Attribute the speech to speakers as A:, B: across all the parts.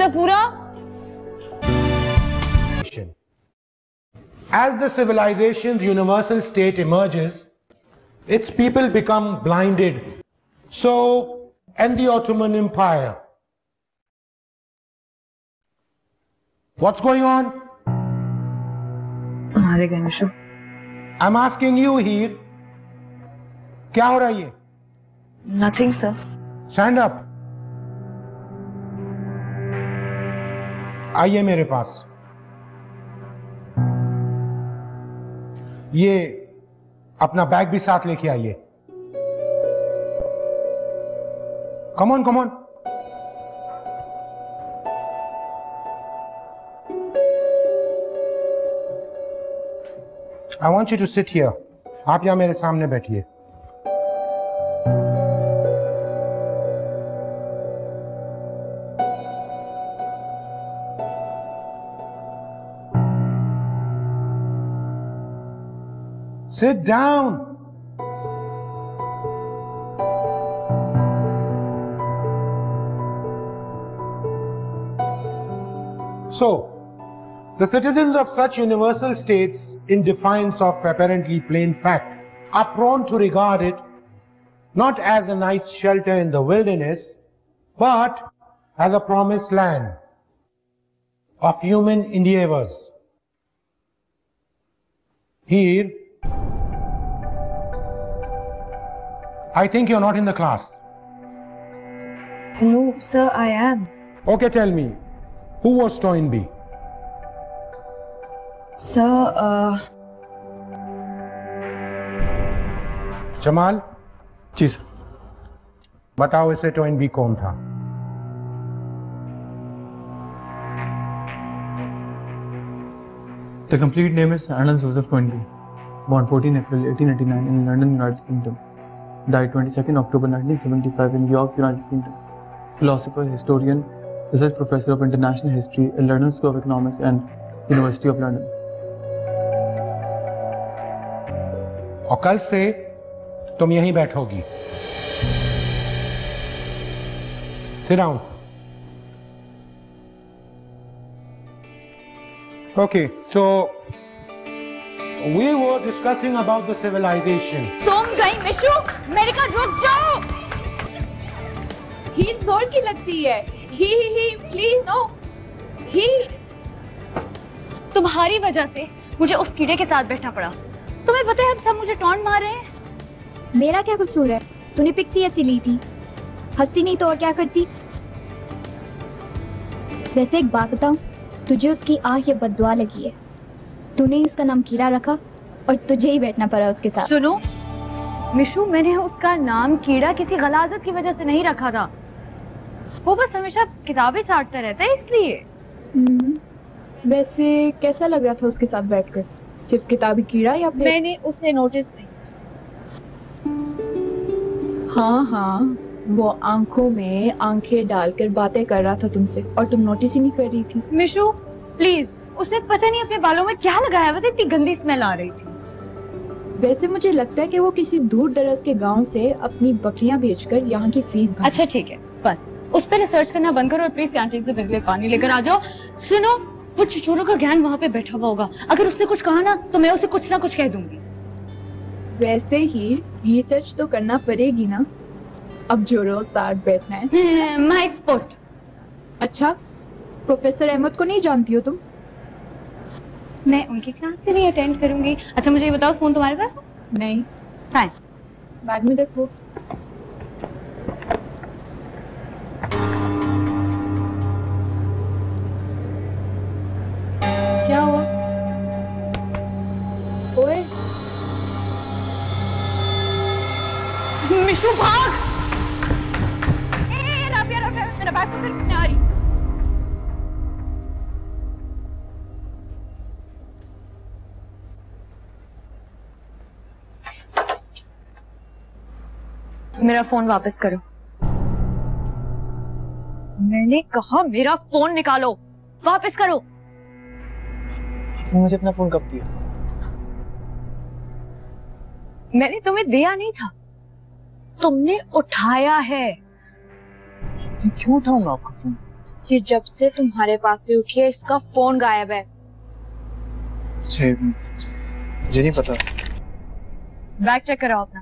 A: Safura.
B: As the civilization's universal state emerges, its people become blinded. So, and the Ottoman Empire. What's going on?
A: मारे गए Mishu.
B: I'm asking you here. क्या हो रहा है ये?
A: Nothing, sir.
B: Stand up. आइए मेरे पास। ये अपना बैग भी साथ लेके आइए। Come on, come on. I want you to sit here. आप यहां मेरे सामने बैठिए। Sit down. So, the citizens of such universal states, in defiance of apparently plain fact, are prone to regard it not as a night's shelter in the wilderness, but as a promised land of human endeavors. Here, I think you're not in the class.
A: No, sir, I am.
B: Okay, tell me, who was Toynbee?
A: Sir,
B: Jamal,
C: ji sir.
B: बताओ इसे टोइनबी कौन था?
C: The complete name is Arnold Joseph Toynbee, born 14 April 1889 in London, United Kingdom. Died 22nd October 1975 in York, United Kingdom. Philosopher, historian, research professor of international history at London School of Economics and University of London.
B: और कल से तुम यहीं बैठोगी। Sit down. Okay, so we were discussing about the civilization.
A: तुम गई मिशु, मेरे का रुक जाओ।
D: हीर जोर की लगती है। ही प्लीज नो। ही
A: तुम्हारी वजह से मुझे उस कीड़े के साथ बैठना पड़ा। तुम्हें पता है अब सब मुझे टॉन्ट मार रहे हैं।
D: मेरा क्या कसूर है? तूने पिक्सी ऐसी ली थी, हंसती नहीं तो और क्या करती? वैसे एक बात बताऊं, तुझे उसकी आह ये बद्दुआ लगी है। तूने ही उसका नाम कीड़ा रखा और तुझे ही बैठना पड़ा उसके साथ।
A: सुनो मिशु, मैंने उसका नाम कीड़ा किसी गलाजत की वजह से नहीं रखा था। वो बस हमेशा किताबें छांटता रहता है इसलिए।
D: वैसे कैसा लग रहा था उसके साथ बैठकर? सिर्फ किताबी कीड़ा या फिर?
A: मैंने उसे नोटिस नहीं।
D: हाँ, वो आंखों में आंखें डालकर बातें कर रहा था तुमसे और तुम नोटिस ही नहीं कर रही थी।
A: मिशु प्लीज, उसे पता नहीं अपने बालों में क्या लगाया हुआ था, इतनी गंदी स्मेल आ रही थी।
D: वैसे मुझे लगता है कि वो किसी दूर दराज के गांव से अपनी बकरियां बेचकर यहाँ की फीस भर।
A: अच्छा ठीक है, बस उस पर रिसर्च करना बंद करो और प्लीज कैंटीन से मेरे लिए पानी लेकर आ जाओ। सुनो, वो चुचुरों का गैंग वहाँ पे बैठा हुआ होगा, अगर उसने कुछ कहा ना तो मैं उसे कुछ ना कुछ कह दूंगी।
D: वैसे ही रिसर्च तो करना पड़ेगी ना, अब जो रोज साथ बैठना है।
A: My foot.
D: अच्छा, प्रोफेसर अहमद को नहीं जानती हो तुम?
A: मैं उनकी क्लास से नहीं अटेंड करूंगी। अच्छा मुझे ये बताओ, फोन तुम्हारे पास है?
D: नहीं।
A: फाइन,
D: बैग में देखो। क्या हुआ? ओए
A: मिशु भाग।
D: राबिया, मेरा बैग पकड़ के आ रही।
A: मेरा फोन वापस करो। मैंने कहा मेरा फोन निकालो, वापस करो।
C: मुझे अपना फोन कब दिया?
A: मैंने तुम्हें दिया नहीं था, तुमने उठाया है।
C: क्यों उठाऊंगा आपका फोन?
A: कि जब से तुम्हारे पास से उठी है इसका फोन गायब है।
C: मुझे नहीं पता।
A: बैग चेक कराओ अपना।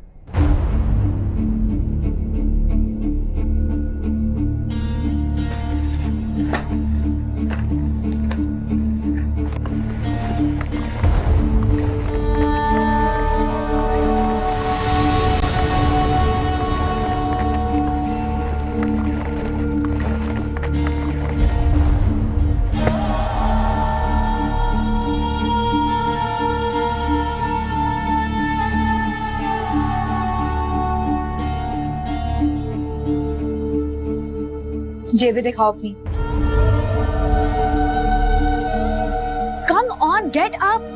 A: जेबें दिखाओ अपनी। Come on, get up.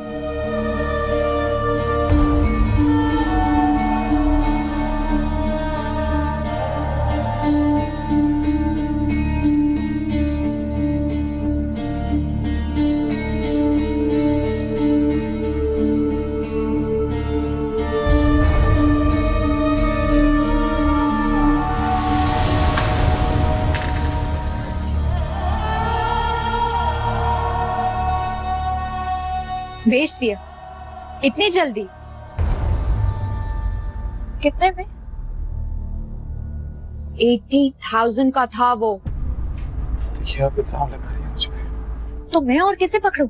A: बेच दिया इतनी जल्दी? कितने में? 80,000 का था वो।
C: देखिए आप इल्जाम लगा रही हैं मुझ पे।
A: तो मैं और किसे पकड़ूं?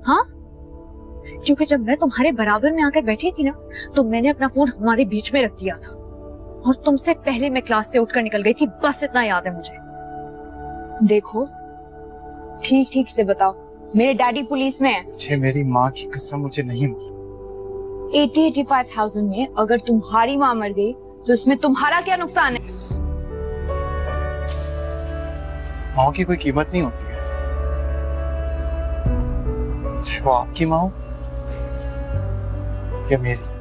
A: हाँ, क्योंकि जब मैं तुम्हारे बराबर में आकर बैठी थी ना, तो मैंने अपना फोन हमारे बीच में रख दिया था और तुमसे पहले मैं क्लास से उठकर निकल गई थी। बस इतना याद है मुझे। देखो ठीक ठीक से बताओ, मेरे डैडी पुलिस में है।
C: मुझे मेरी माँ की कसम मुझे नहीं मालूम।
A: 80-85,000 में अगर तुम्हारी माँ मर गई तो इसमें तुम्हारा क्या नुकसान है?
C: माँ की कोई कीमत नहीं होती है, चाहे वो आपकी माँ हो या मेरी।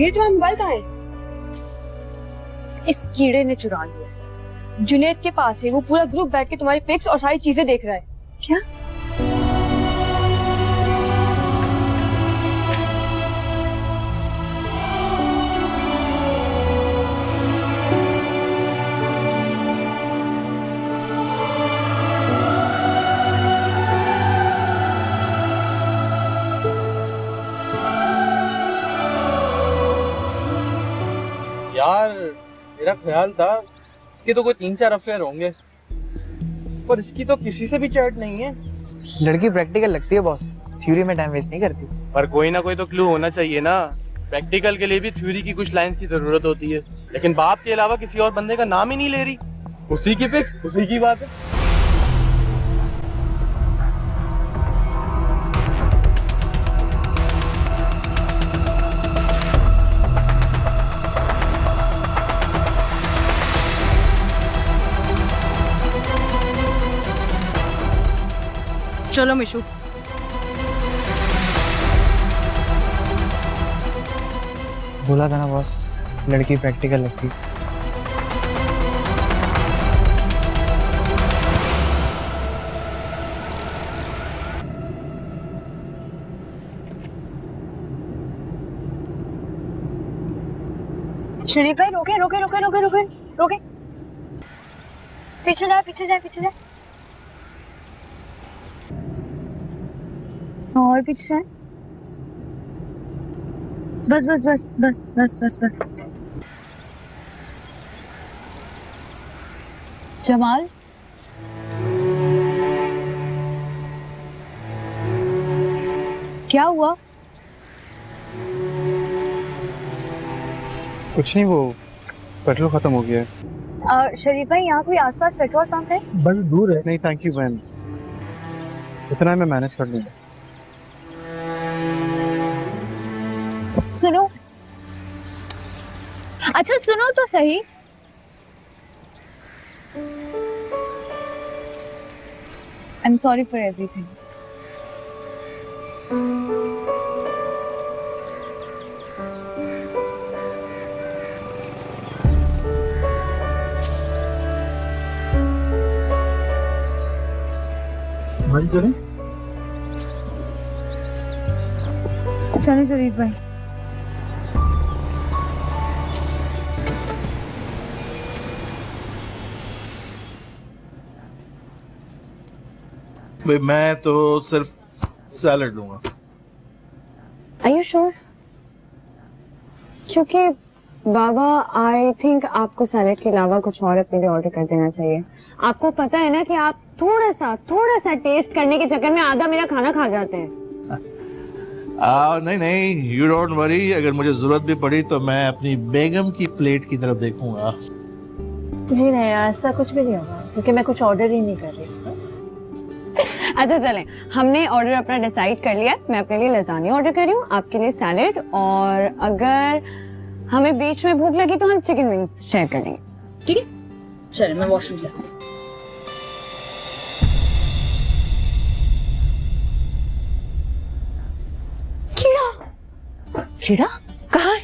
A: ये तुम्हारा मोबाइल कहाँ है? इस कीड़े ने चुरा लिया। जुनेद के पास है, वो पूरा ग्रुप बैठ के तुम्हारी पिक्स और सारी चीजें देख रहा है। क्या?
E: यार मेरा ख्याल था इसके तो कोई 3-4 अफेयर होंगे, पर इसकी तो किसी से भी चैट नहीं है।
F: लड़की प्रैक्टिकल लगती है बॉस, थ्योरी में टाइम वेस्ट नहीं करती।
E: पर कोई ना कोई तो क्लू होना चाहिए ना। प्रैक्टिकल के लिए भी थ्योरी की कुछ लाइंस की जरूरत होती है, लेकिन बाप के अलावा किसी और बंदे का नाम ही नहीं ले रही। उसी की फिक्स, उसी की बात है।
A: चलो मिशु।
F: बोला था ना बॉस, लड़की प्रैक्टिकल लगती।
A: शरीफ भाई रोके रोके रोके रोके रोके रोके। पीछे जाए पीछे जाए पीछे जाए और पीछे जाए। बस बस बस बस बस बस बस। जमाल, क्या हुआ?
C: कुछ नहीं, वो पेट्रोल खत्म हो गया है।
A: शरीफ भाई, यहाँ कोई आसपास पेट्रोल पंप है?
B: बस दूर है।
C: नहीं थैंक यू मैम, इतना मैं मैनेज कर लूंगा।
A: सुनो, अच्छा सुनो तो सही। I am sorry for everything. चलो शरीफ भाई।
G: भाई मैं तो सिर्फ सैलड लूंगा।
A: Are you sure? क्योंकि बाबा आई थिंक आपको सैलेड के अलावा कुछ और अपने लिए ऑर्डर कर देना चाहिए। आपको पता है ना कि आप थोड़ा सा टेस्ट करने के चक्कर में आधा मेरा खाना खा जाते हैं।
G: नहीं, यू डोंट वरी, अगर मुझे जरूरत भी पड़ी तो मैं अपनी बेगम की प्लेट की तरफ देखूंगा।
H: जी नहीं, ऐसा कुछ भी नहीं होगा क्योंकि मैं कुछ ऑर्डर ही नहीं कर रही।
A: अच्छा चलें, हमने ऑर्डर अपना डिसाइड कर लिया। मैं अपने लिए लजानिया ऑर्डर कर रही हूँ, आपके लिए सैलेड, और अगर हमें बीच में भूख लगी तो हम चिकन विंग्स शेयर कर लेंगे। ठीक है, चलें मैं वॉशरूम से आती हूँ।
H: कीड़ा कहाँ है?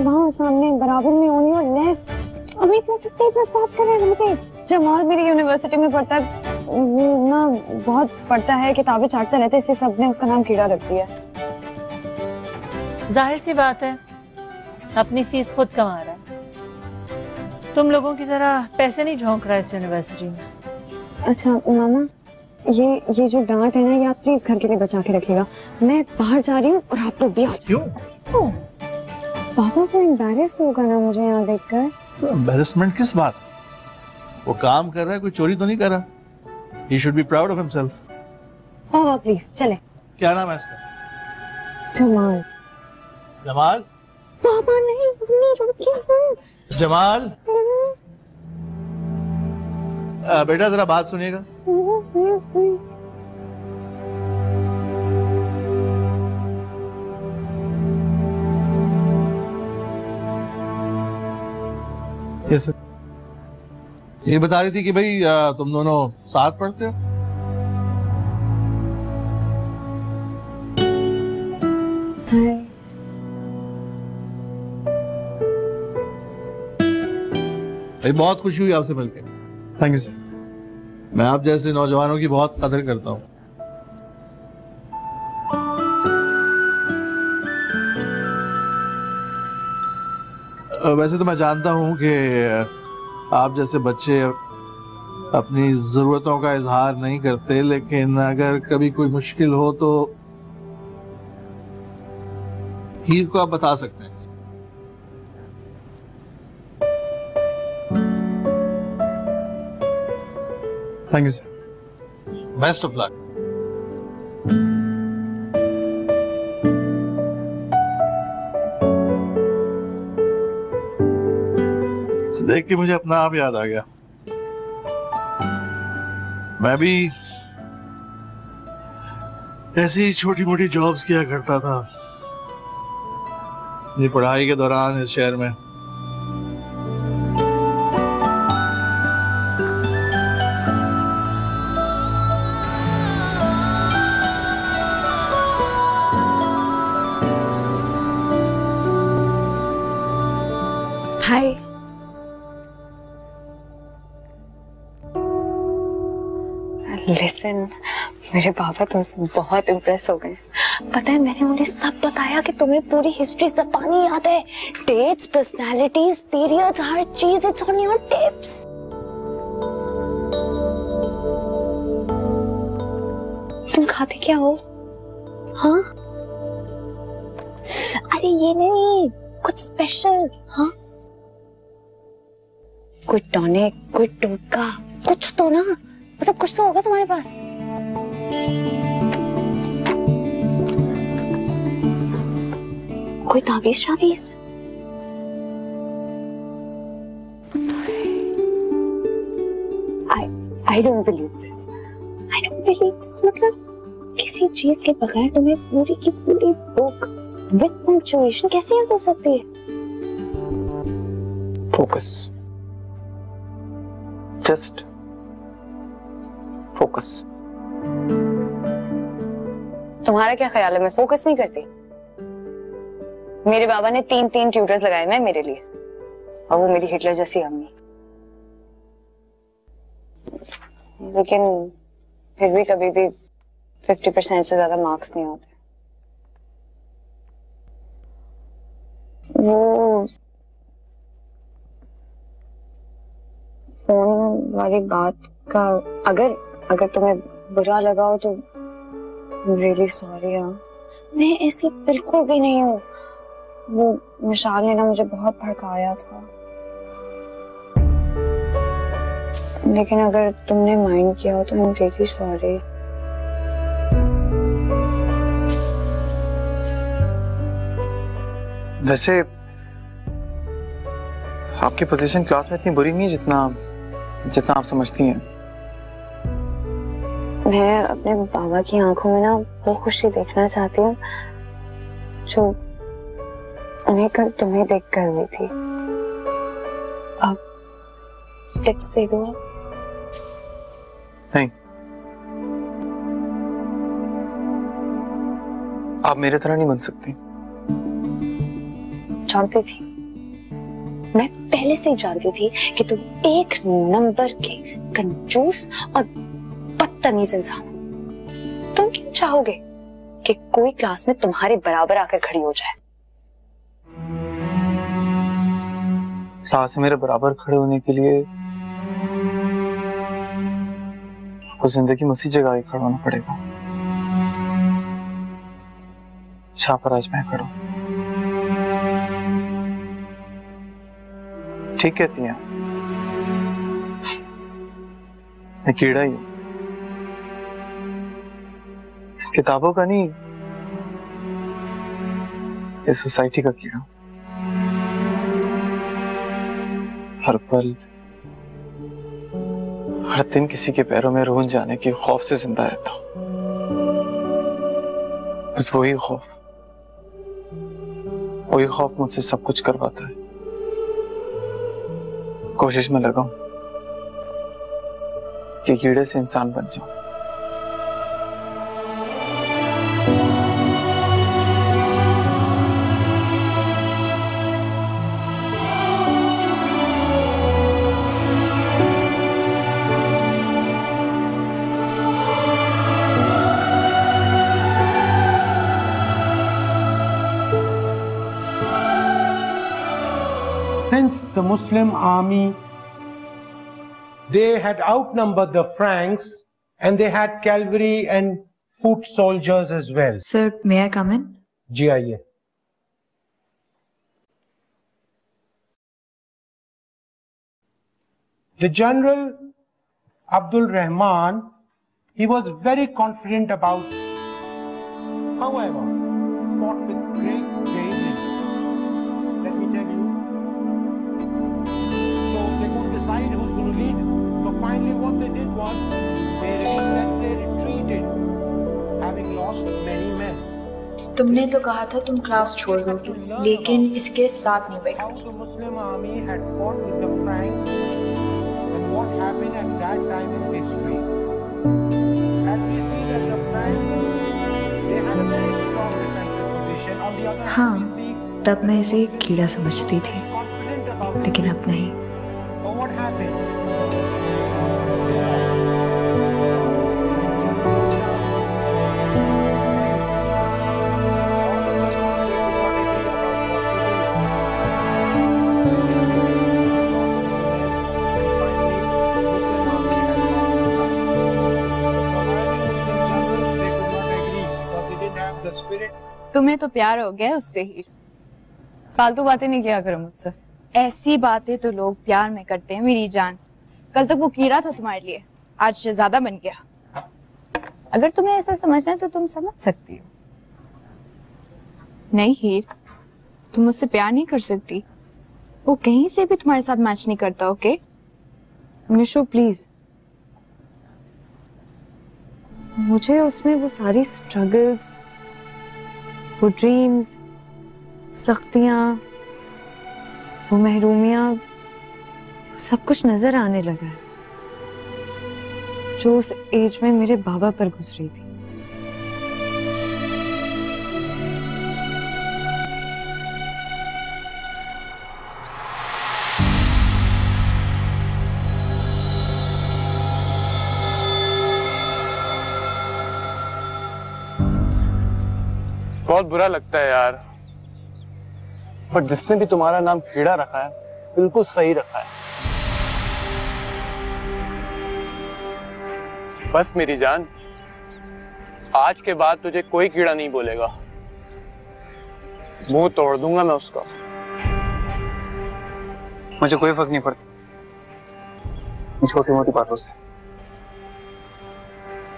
A: वहाँ सामने बराबर में ऑन योर लेफ्ट। अभी वो छुट्टी पर साफ कर रहे हैं। वहाँ पे जमाल मेरी यूनिवर्सिटी में पढ़ता है, वो ना बहुत पढ़ता है, किताबें छाटता रहता है, इसलिए सबने उसका नाम कीड़ा रख दिया।
H: जाहिर सी बात है, अपनी फीस खुद कमा रहा है। तुम लोगों की तरह पैसे नहीं झोंक रहा है इस यूनिवर्सिटी में।
A: अच्छा मामा, ये जो डांट है ना, ये आप प्लीज घर के लिए बचा के रखिएगा। मैं बाहर जा रही हूँ और आप लोग भी आ जाओ।
G: क्यों?
A: पापा को एम्बैरेस होगा ना मुझे यहाँ देखकर।
G: तो एम्बैरेसमेंट किस बात? वो काम कर रहा है, कोई चोरी तो नहीं कर रहा। He should be proud of himself.
A: पापा प्लीज चले।
G: क्या नाम है इसका?
A: जमाल।
G: जमाल?
A: पापा नहीं, मम्मी रुकिए।
G: जमाल? बेटा जरा बात सुनिएगा।
C: Yes sir.
G: ये बता रही थी कि भाई तुम दोनों साथ पढ़ते हो? भाई बहुत खुशी हुई आपसे मिलकर।
C: Thank you sir.
G: मैं आप जैसे नौजवानों की बहुत कदर करता हूँ। वैसे तो मैं जानता हूँ कि आप जैसे बच्चे अपनी जरूरतों का इजहार नहीं करते, लेकिन अगर कभी कोई मुश्किल हो तो हीर को आप बता सकते हैं।
C: Thank you sir.
G: Best of luck. देख के मुझे अपना आप याद आ गया। मैं भी ऐसी छोटी मोटी जॉब्स किया करता था ये पढ़ाई के दौरान इस शहर में।
A: हाय। लिसन, मेरे पापा तुमसे बहुत इम्प्रेस हो गए। पता है, मैंने उन्हें सब बताया कि तुम्हें पूरी हिस्ट्री ज़बानी याद है, डेट्स, पर्सनालिटीज, पीरियड्स, हर चीज इट्स ऑन योर टिप्स। तुम खाते क्या हो? हाँ? अरे ये नहीं, कुछ स्पेशल। हाँ? कोई टॉनिक, कोई टोटका, कुछ तो ना, मतलब कुछ तो होगा तुम्हारे पास। कोई ताबीज शाबीज? I don't believe this. I don't believe this. मतलब किसी चीज के बगैर तुम्हें पूरी की पूरी बुक विद पंक्चुएशन कैसे याद हो सकती है?
F: Focus, just focus.
A: तुम्हारा क्या ख्याल है, मैं फोकस नहीं करती? मेरे बाबा ने 3 ट्यूटर्स लगाए हैं मेरे लिए, और वो मेरी हिटलर जैसी अम्मी। लेकिन फिर भी कभी भी 50% से ज्यादा मार्क्स नहीं आते। वो फोन वाली बात का अगर तुम्हें बुरा लगा हो तो रियली सॉरी यार। मैं ऐसी बिल्कुल भी नहीं हूँ। वो मिशाल ने ना मुझे बहुत भड़काया था, लेकिन अगर तुमने माइंड किया हो तो आई एम रियली सॉरी।
C: वैसे आपकी पोजीशन क्लास में इतनी बुरी नहीं है जितना आप समझती हैं।
A: मैं अपने बाबा की आंखों में ना वो खुशी देखना चाहती हूँ जो उन्हें कल तुम्हें देख कर हुई थी। अब टिप्स दे दो।
C: नहीं, आप मेरे तरह नहीं बन सकती।
A: जानती थी, मैं पहले से ही जानती थी कि तुम एक नंबर के कंजूस और बदतमीज इंसान हो। तुम क्यों चाहोगे कि कोई क्लास में तुम्हारे बराबर आकर खड़ी हो जाए?
C: क्लास में मेरे बराबर खड़े होने के लिए आपको जिंदगी में उसी जगह ही खड़ा होना पड़ेगा जहां पर आज मैं खड़ा हूं। ठीक कहती हैं, मैं कीड़ा ही हूं, किताबों का नहीं, इस सोसाइटी का कीड़ा। हर पल हर दिन किसी के पैरों में रोन जाने के खौफ से जिंदा रहता हूं। बस वही खौफ मुझसे सब कुछ करवाता है। कोशिश में लगा हूं कि कीड़े से इंसान बन जाऊं।
B: Since the Muslim army, they had outnumbered the Franks and they had cavalry and foot soldiers as well.
A: Sir, may I come in?
B: जी आइए। The General Abdul Rahman, he was very confident about, however, fought with great bravery. Let me tell you. So they couldn't decide who's going to lead. So finally what they did was, they retreated, having lost many men.
I: तुमने तो कहा था तुम class छोड़ दोगे, लेकिन इसके साथ नहीं बैठोगे।
B: How the Muslim army had fought with the Franks and what happened at that time in history. As we see that the Franks, they had a very strong defensive position. On the other hand, we see
A: तब मैं इसे एक कीड़ा समझती थी,
B: confident about
A: लेकिन अब नहीं।
B: But what happened?
I: तुम्हें तो प्यार हो गया उससे ही।
A: फालतू बातें नहीं किया करो मुझसे।
I: ऐसी बातें तो लोग प्यार में करते हैं मेरी जान। कल तक वो कीड़ा था तुम्हारे लिए, आज शहजादा बन गया।
A: अगर तुम्हें ऐसा समझना है तो तुम समझ सकती हो।
I: नहीं हीर, तुम मुझसे प्यार नहीं कर सकती। वो कहीं से भी तुम्हारे साथ मैच नहीं करता। ओके
A: निशो प्लीज, मुझे उसमें वो सारी स्ट्रगल्स, वो ड्रीम्स, सख्तियां, वो महरूमियां, सब कुछ नजर आने लगा है जो उस एज में मेरे बाबा पर गुजरी थी।
E: बहुत बुरा लगता है यार, पर जिसने भी तुम्हारा नाम कीड़ा रखा है बिल्कुल सही रखा है। बस मेरी जान, आज के बाद तुझे कोई कीड़ा नहीं बोलेगा, मुंह तोड़ दूंगा मैं उसका।
F: मुझे कोई फर्क नहीं पड़ता छोटी मोटी बातों से।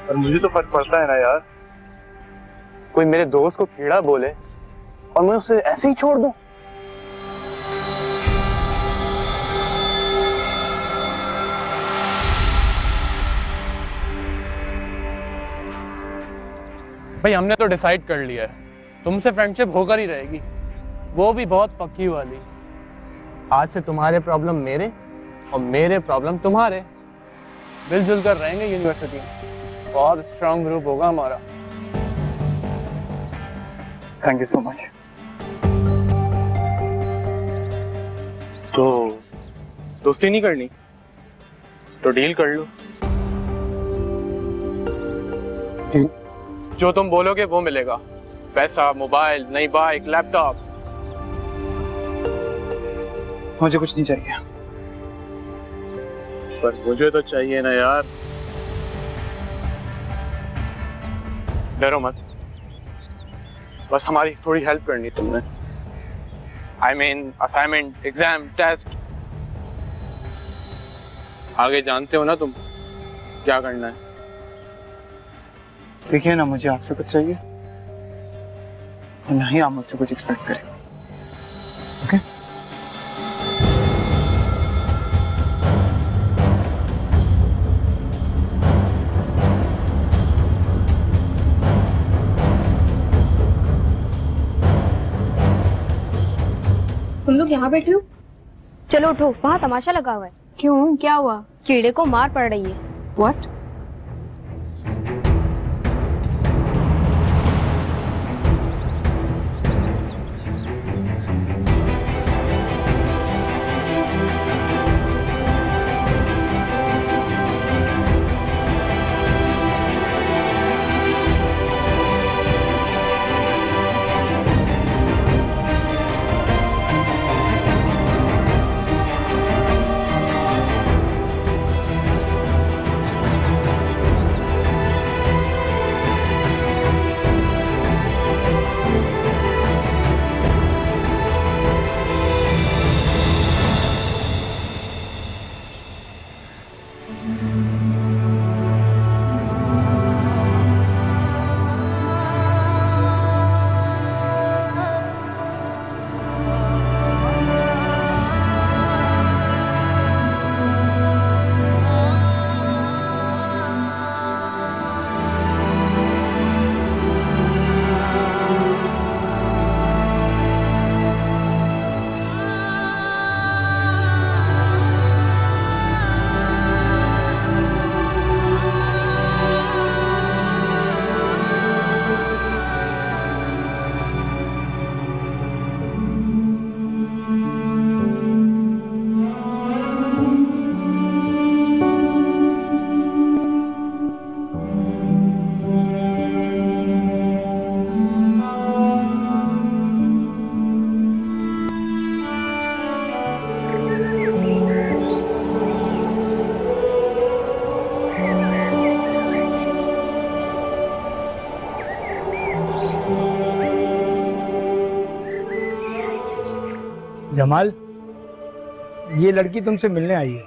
E: और मुझे तो फर्क पड़ता है ना यार, कोई मेरे दोस्त को कीड़ा बोले और मैं उसे ऐसे ही छोड़ दूं। भाई हमने तो डिसाइड कर लिया है, तुमसे फ्रेंडशिप होकर ही रहेगी, वो भी बहुत पक्की वाली। आज से तुम्हारे प्रॉब्लम मेरे और मेरे प्रॉब्लम तुम्हारे, मिलजुल कर रहेंगे यूनिवर्सिटी में। बहुत स्ट्रांग ग्रुप होगा हमारा।
F: Thank you so much.
E: तो दोस्ती नहीं करनी तो डील कर लो। जो तुम बोलोगे वो मिलेगा, पैसा, मोबाइल, नई बाइक, लैपटॉप।
F: मुझे कुछ नहीं चाहिए।
E: पर मुझे तो चाहिए ना यार। डरो मत, बस हमारी थोड़ी हेल्प करनी तुमने। I mean assignment, exam, test. आगे जानते हो ना तुम क्या करना है।
F: देखिए ना, मुझे आपसे कुछ चाहिए और ना ही आप मुझसे कुछ एक्सपेक्ट करें। ओके?
I: तुम लोग यहाँ बैठे हो? चलो उठो, वहाँ तमाशा लगा हुआ है। क्यों, क्या हुआ? कीड़े को मार पड़ रही है। What?
J: जमाल, ये लड़की तुमसे मिलने आई है।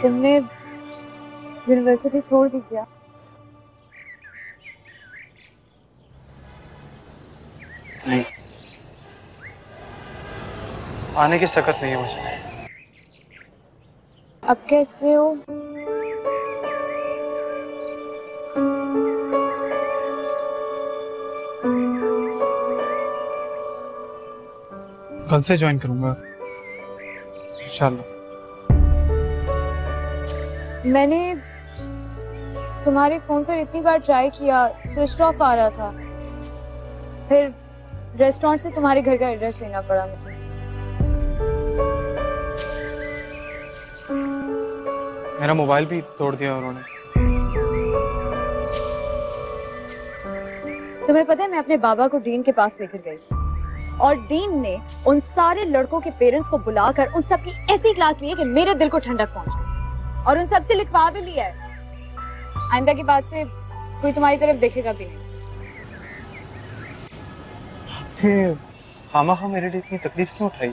A: तुमने यूनिवर्सिटी छोड़ दी क्या?
F: नहीं, आने की सकत नहीं है मुझे।
A: अब कैसे हो?
F: कल से ज्वाइन करूंगा इंशाल्लाह।
A: मैंने तुम्हारे फोन पर इतनी बार ट्राई किया, स्विच ऑफ आ रहा था। फिर रेस्टोरेंट से तुम्हारे घर का एड्रेस लेना पड़ा मुझे।
F: मेरा मोबाइल भी तोड़ दिया उन्होंने।
A: तुम्हें पता है मैं अपने बाबा को डीन के पास लेकर गई थी और डीन ने उन सारे लड़कों के पेरेंट्स को बुलाकर उन सब की ऐसी क्लास ली है कि मेरे दिल को ठंडक पहुंच गई और उन सब से लिखवा भी लिया है। आइंदा के बाद से कोई तुम्हारी तरफ देखेगा भी नहीं।
F: खामा मेरे लिए इतनी तकलीफ क्यों उठाई?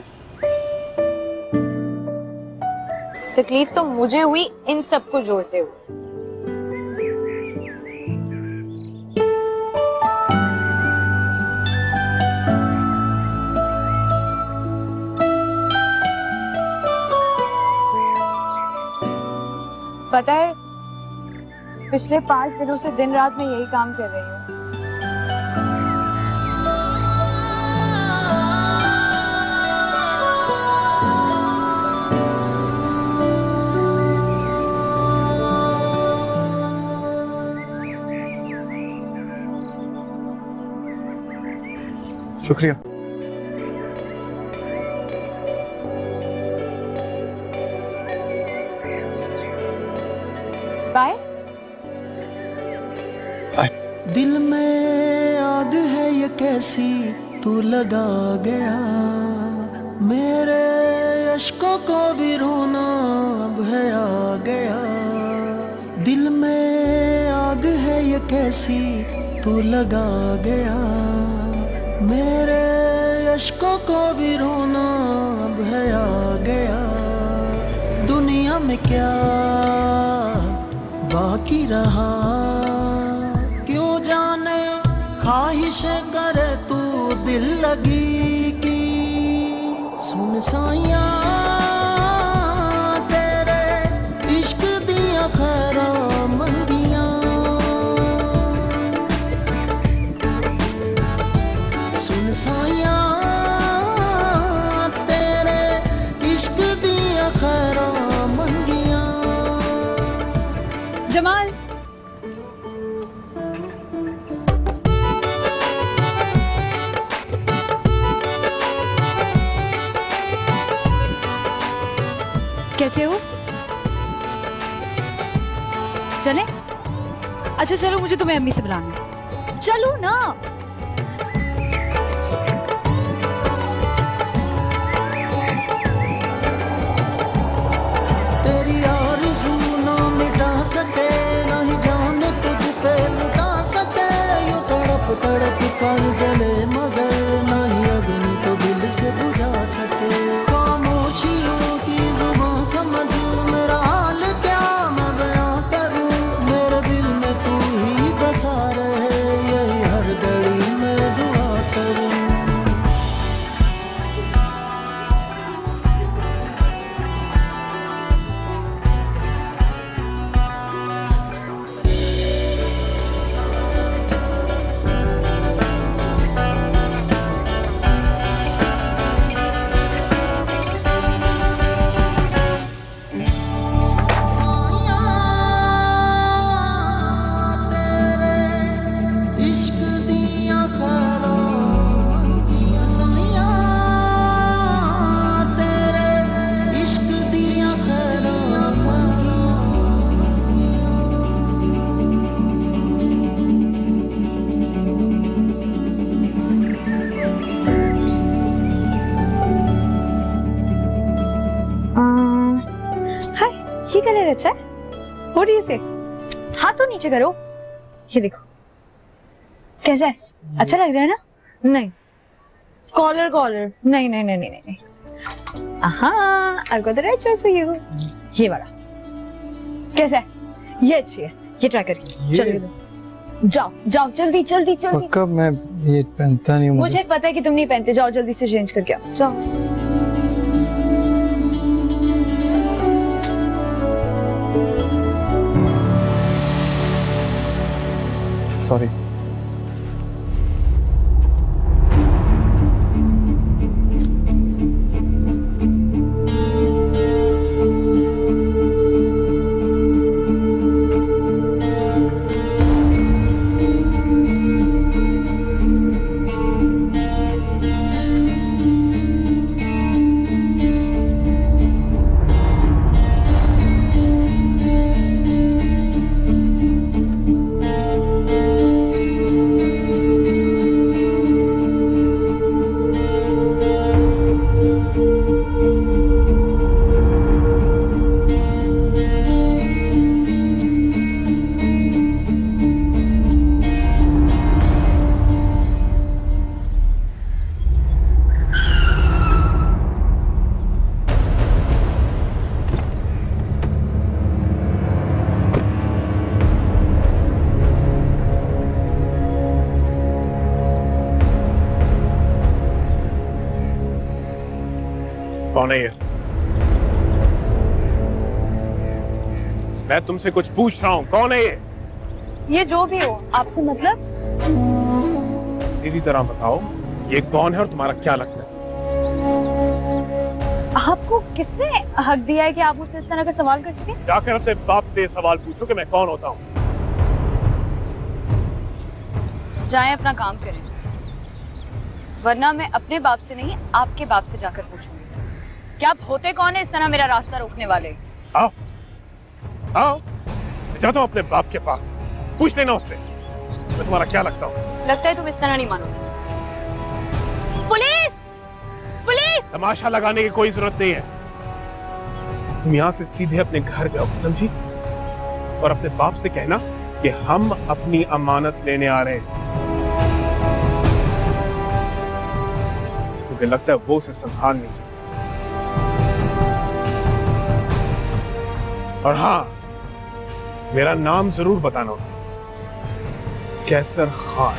A: तकलीफ तो मुझे हुई इन सबको जोड़ते हुए। पता है पिछले 5 दिनों से दिन रात मैं यही काम कर रही हूँ।
F: शुक्रिया।
A: बाय।
K: दिल में आग है ये कैसी तू लगा गया, मेरे अश्कों को भी रोना अब है आ गया। दिल में आग है ये कैसी तू लगा गया, मेरे अश्कों को भी रोना अब है आ गया। दुनिया में क्या बाकी रहा, क्यों जाने ख्वाहिशें करे तू दिल लगी की। सुन साइयां तेरे इश्क दिया खैरा मंगियां, सुन साइयां तेरे इश्क दिया खैरा मंगियां।
A: जमाल कैसे हो? चले? अच्छा चलो, मुझे तुम्हें अम्मी से बुलाना है। चलो ना।
K: तेरी आरज़ू ना मिटा सके, ना ही जान तुझ पे लुटा सके। यूं तड़प तड़प कर जले मगर ना ही अग्नि तो दिल से बुझा सके। खामोशियों की जुबान समझ मेरा हाल क्या मैं बयां करूं। मेरे दिल में तू ही बसा रहे, यही हर घड़ी में दुआ करूं।
A: ये कलर अच्छा है। What do you say? हाथ तो नीचे करो। ये देखो कैसा है, अच्छा लग रहा है ना? नहीं कॉलर कॉलर नहीं नहीं नहीं नहीं नहीं। I've got the right choice for you। ये वाला कैसा है? ये अच्छी है, ये ट्राई करके चलो। जाओ जाओ जल्दी जल्दी जल्दी।
C: पक्का मैं ये पहनता नहीं हूँ।
A: मुझे पता है कि तुम नहीं पहनते। जाओ जल्दी से चेंज करके आओ, जाओ।
C: सॉरी।
L: कौन है ये? मैं तुमसे कुछ पूछ रहा हूँ, कौन है ये?
A: ये जो भी हो, आपसे मतलब?
L: सीधी तरह बताओ, ये कौन है और तुम्हारा क्या लगता है?
A: आपको किसने हक दिया है कि आप मुझसे इस तरह का सवाल कर सके?
L: जाकर अपने बाप से सवाल पूछो कि मैं कौन होता हूँ।
A: जाएं अपना काम करें, वरना मैं अपने बाप से नहीं आपके बाप से जाकर पूछूंगी कि आप होते कौन है इस तरह मेरा रास्ता रोकने वाले।
L: आओ आओ, जाता हूँ अपने बाप के पास, पूछ लेना उससे मैं तुम्हारा क्या लगता हूँ।
A: लगता है तुम इस तरह नहीं मानोगे। पुलिस! पुलिस!
L: तमाशा लगाने की कोई जरूरत नहीं है। तुम यहाँ से सीधे अपने घर जाओ, समझी? और अपने बाप से कहना कि हम अपनी अमानत लेने आ रहे हैं, क्योंकि लगता है वो उसे संभाल नहीं सकता। और हाँ, मेरा नाम जरूर बताना, कैसर खान।